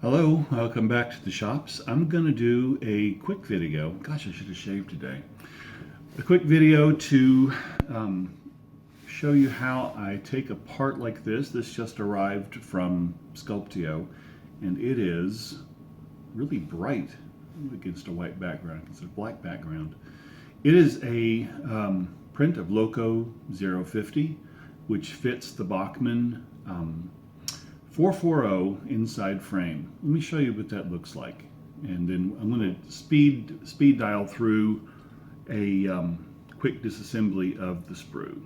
Hello, welcome back to the shops. I'm going to do a quick video. Gosh, I should have shaved today. A quick video to show you how I take a part like this. This just arrived from Sculpteo, and it is really bright against a white background. It's a black background. It is a print of Loco050, which fits the Bachmann 440 inside frame. Let me show you what that looks like. And then I'm going to speed dial through a quick disassembly of the sprue.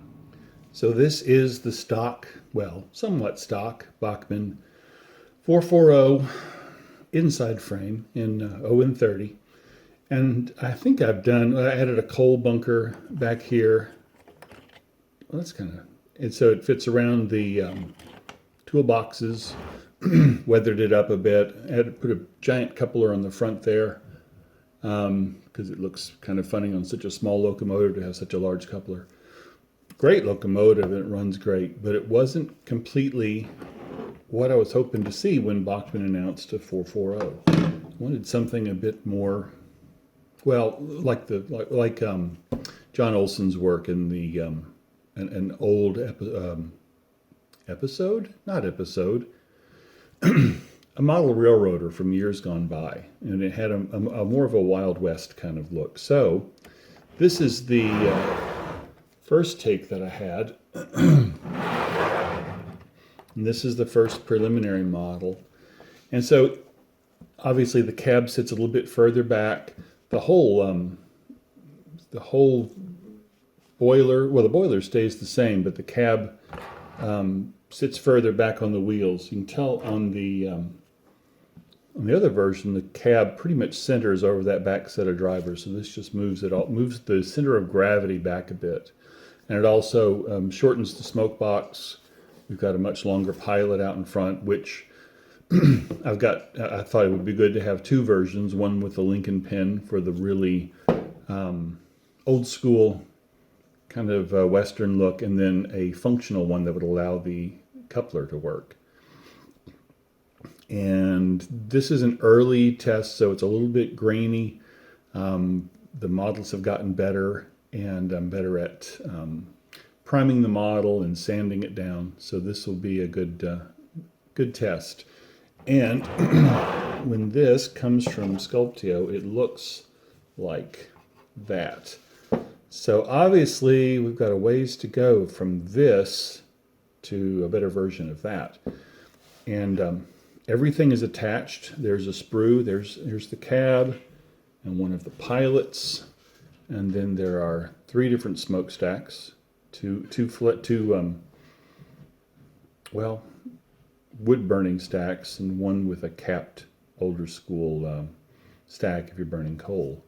So this is the stock, well, somewhat stock Bachmann 440 inside frame in 0-30. And I think I added a coal bunker back here. Well, that's kind of, and so it fits around the toolboxes, weathered it up a bit. I had to put a giant coupler on the front there because it looks kind of funny on such a small locomotive to have such a large coupler. Great locomotive, and it runs great, but it wasn't completely what I was hoping to see when Bachmann announced a 440. I wanted something a bit more, well, like John Olson's work in the an old a model railroader from years gone by, and it had a more of a Wild West kind of look. So this is the first take that I had, and this is the first preliminary model. And so obviously the cab sits a little bit further back. The whole boiler, well, the boiler stays the same, but the cab sits further back on the wheels. You can tell on the other version, the cab pretty much centers over that back set of drivers. So this just moves the center of gravity back a bit. And it also shortens the smoke box. We've got a much longer pilot out in front, which I thought it would be good to have two versions, one with the Lincoln pin for the really old school kind of Western look, and then a functional one that would allow the coupler to work. And this is an early test, so it's a little bit grainy. The models have gotten better, and I'm better at priming the model and sanding it down. So this will be a good test. And when this comes from Sculpteo, it looks like that. So obviously we've got a ways to go from this to a better version of that. And everything is attached. There's a sprue, here's the cab and one of the pilots. And then there are three different smokestacks, two wood burning stacks, and one with a capped older school stack if you're burning coal.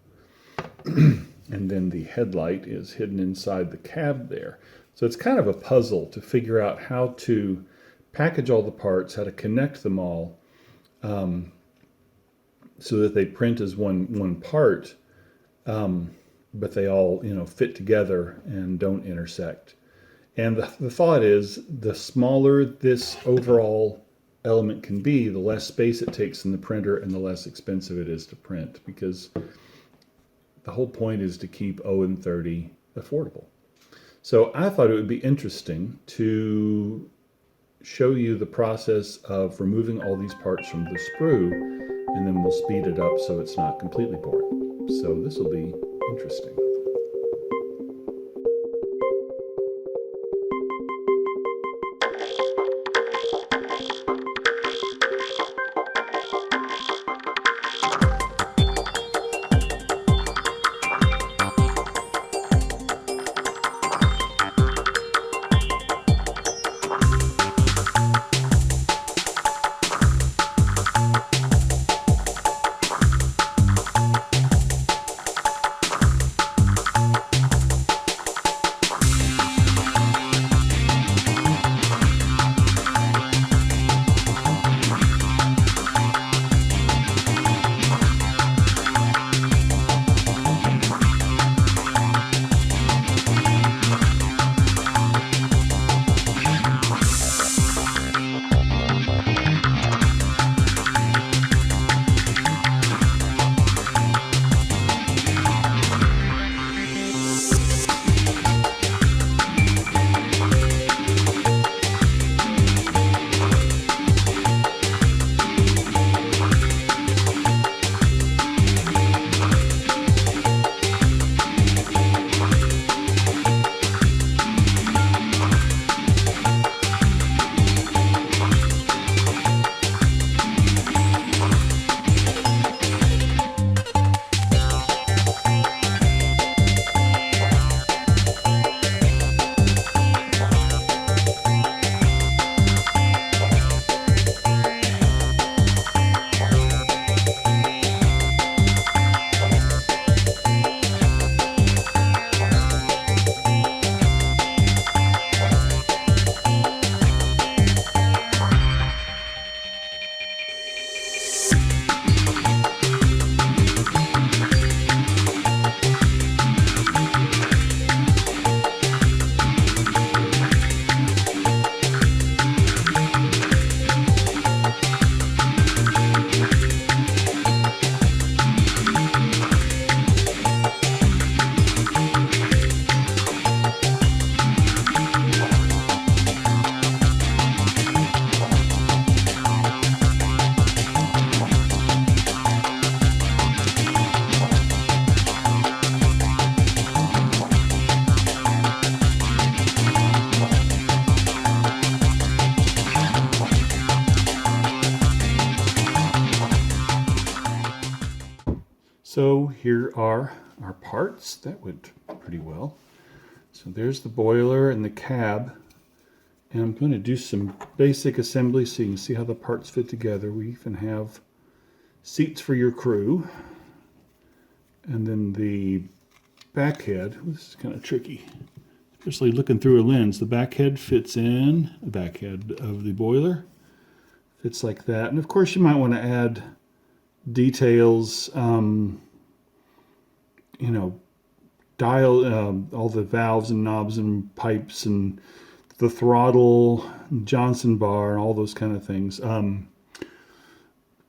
And then the headlight is hidden inside the cab there. So it's kind of a puzzle to figure out how to package all the parts, how to connect them all so that they print as one part, but they all fit together and don't intersect. And the thought is, the smaller this overall element can be, the less space it takes in the printer and the less expensive it is to print, because the whole point is to keep 0-30 affordable. So I thought it would be interesting to show you the process of removing all these parts from the sprue, and then we'll speed it up so it's not completely boring. So this will be interesting. So here are our parts. That went pretty well. So there's the boiler and the cab. And I'm going to do some basic assembly so you can see how the parts fit together. We even have seats for your crew. And then the back head. This is kind of tricky, especially looking through a lens. The back head fits in, the back head of the boiler fits like that. And of course you might want to add details, you know, dial all the valves and knobs and pipes and the throttle, Johnson bar, and all those kind of things.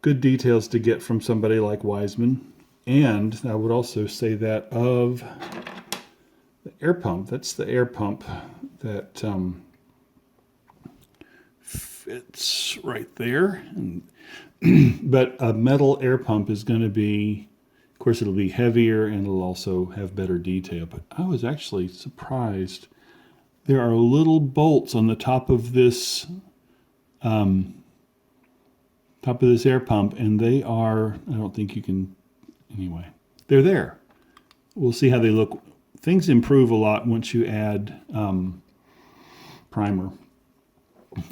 Good details to get from somebody like Wiseman. And I would also say that of the air pump. That's the air pump that fits right there. And but a metal air pump is going to be, of course, it'll be heavier and it'll also have better detail. But I was actually surprised. There are little bolts on the top of this air pump, and they are, I don't think you can, anyway, they're there. We'll see how they look. Things improve a lot once you add primer.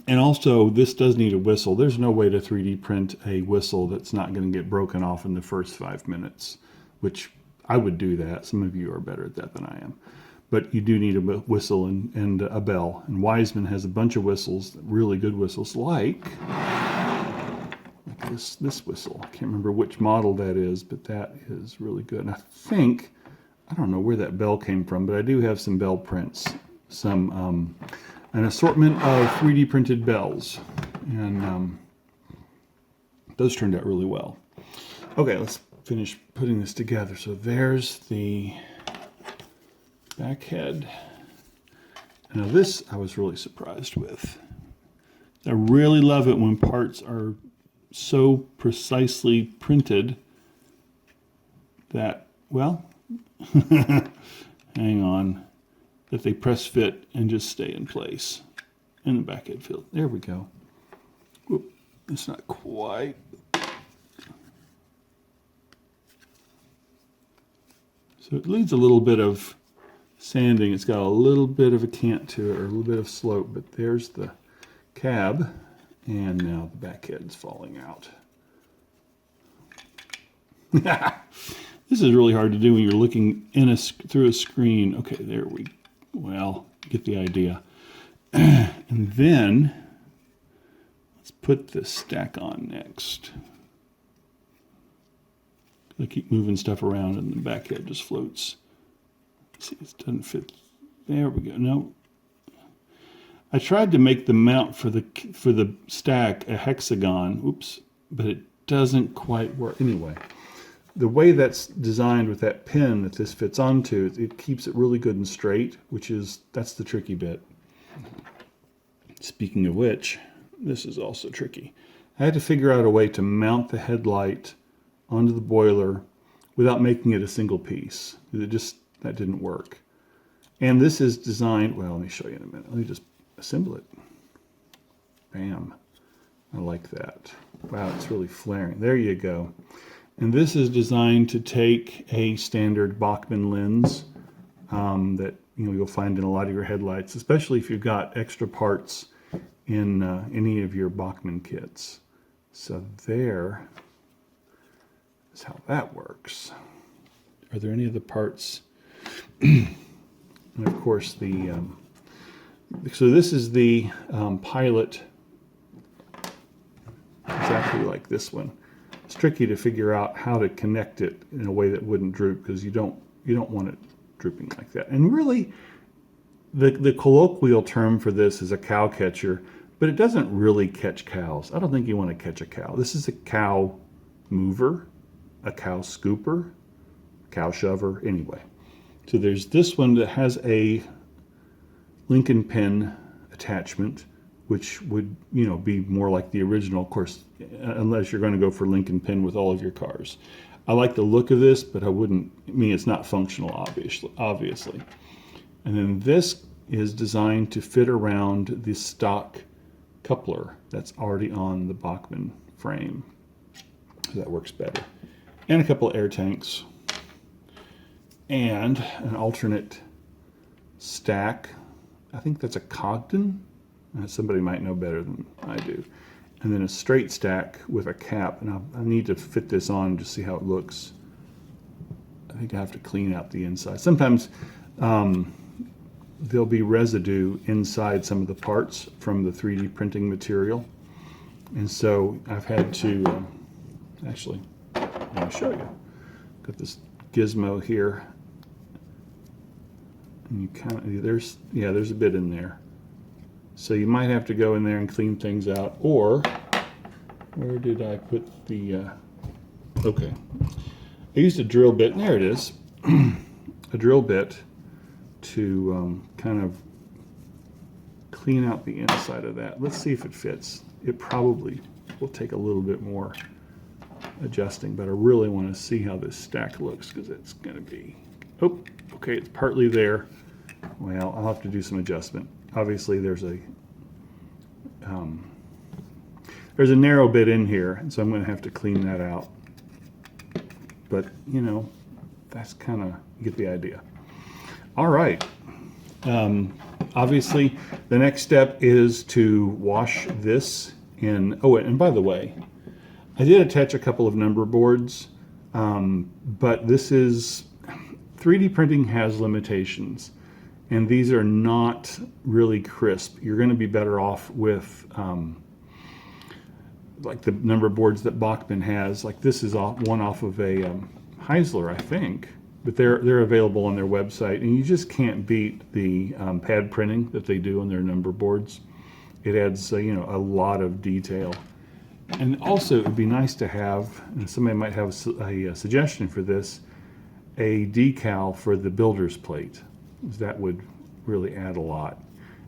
And also, this does need a whistle. There's no way to 3D print a whistle that's not going to get broken off in the first 5 minutes, which I would do that. Some of you are better at that than I am. But you do need a whistle and a bell. And Wiseman has a bunch of whistles, really good whistles, like this whistle. I can't remember which model that is, but that is really good. And I think, I don't know where that bell came from, but I do have some bell prints, some an assortment of 3D printed bells, and those turned out really well. Okay, let's finish putting this together. So there's the back head. Now this I was really surprised with. I really love it when parts are so precisely printed that, well, hang on, that they press fit and just stay in place. And the back head fit. There we go. Whoop, it's not quite. So it needs a little bit of sanding. It's got a little bit of a cant to it, or a little bit of slope, but there's the cab, and now the back head's falling out. This is really hard to do when you're looking through a screen. Okay, there we go. Well, get the idea. And then let's put this stack on next. I keep moving stuff around and the back head just floats. See, it doesn't fit. There we go. No. I tried to make the mount for the stack a hexagon. Oops, but it doesn't quite work. Anyway, the way that's designed with that pin that this fits onto, it keeps it really good and straight, that's the tricky bit. Speaking of which, this is also tricky. I had to figure out a way to mount the headlight onto the boiler without making it a single piece. That didn't work. And this is designed, well, let me show you in a minute. Let me just assemble it. Bam. I like that. Wow, it's really flaring. There you go. And this is designed to take a standard Bachmann lens that you'll find in a lot of your headlights, especially if you've got extra parts in any of your Bachmann kits. So there is how that works. Are there any other parts? And of course so this is the pilot, exactly like this one. It's tricky to figure out how to connect it in a way that wouldn't droop, because you don't want it drooping like that. And really, the colloquial term for this is a cow catcher, but it doesn't really catch cows. I don't think you want to catch a cow. This is a cow mover, a cow scooper, cow shover, anyway. So there's this one that has a Lincoln pin attachment, which would, be more like the original, of course, unless you're going to go for Lincoln pin with all of your cars. I like the look of this, but it's not functional, obviously. And then this is designed to fit around the stock coupler that's already on the Bachmann frame. So that works better. and a couple of air tanks, and an alternate stack. I think that's a Cogden. Somebody might know better than I do. And then a straight stack with a cap. And I need to fit this on to see how it looks. I think I have to clean out the inside. Sometimes there'll be residue inside some of the parts from the 3D printing material. And so I've had to, actually, let me show you. Got this gizmo here. And you kind of, there's a bit in there. So you might have to go in there and clean things out, or where did I put the, okay. I used a drill bit, and there it is, a drill bit to kind of clean out the inside of that. Let's see if it fits. It probably will take a little bit more adjusting, but I really want to see how this stack looks, because it's going to be, oh, okay, it's partly there. Well, I'll have to do some adjustment. Obviously, there's a narrow bit in here, and so I'm going to have to clean that out. But, you know, that's kind of, you get the idea. All right. Obviously, the next step is to wash this in, oh, and by the way, I did attach a couple of number boards, but this is, 3D printing has limitations. And these are not really crisp. You're going to be better off with like the number boards that Bachman has. Like this is one off of a Heisler, I think, but they're available on their website. And you just can't beat the pad printing that they do on their number boards. It adds you know, a lot of detail. And also, it would be nice to have, and somebody might have a suggestion for this, a decal for the builder's plate. That would really add a lot.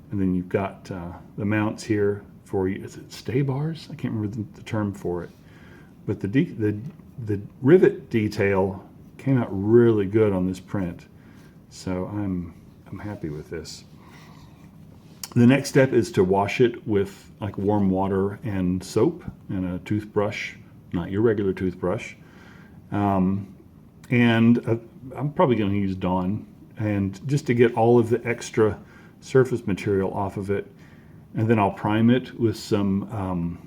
And then you've got the mounts here for, is it stay bars? I can't remember the term for it. But the rivet detail came out really good on this print. So I'm happy with this. The next step is to wash it with like warm water and soap and a toothbrush, not your regular toothbrush. And I'm probably going to use Dawn, and just to get all of the extra surface material off of it. And then I'll prime it with some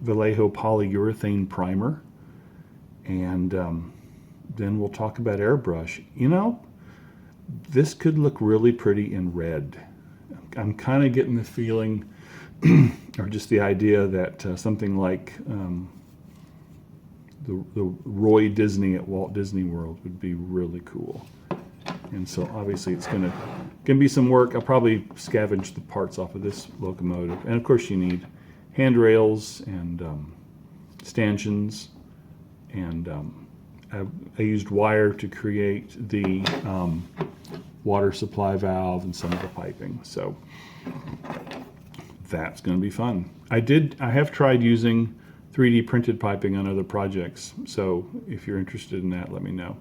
Vallejo polyurethane primer. And then we'll talk about airbrush. You know, this could look really pretty in red. I'm kind of getting the feeling, or just the idea, that something like the Roy Disney at Walt Disney World would be really cool. And so obviously it's gonna be some work. I'll probably scavenge the parts off of this locomotive. And of course you need handrails and stanchions. And I used wire to create the water supply valve and some of the piping. So that's gonna be fun. I have tried using 3D printed piping on other projects. So if you're interested in that, let me know.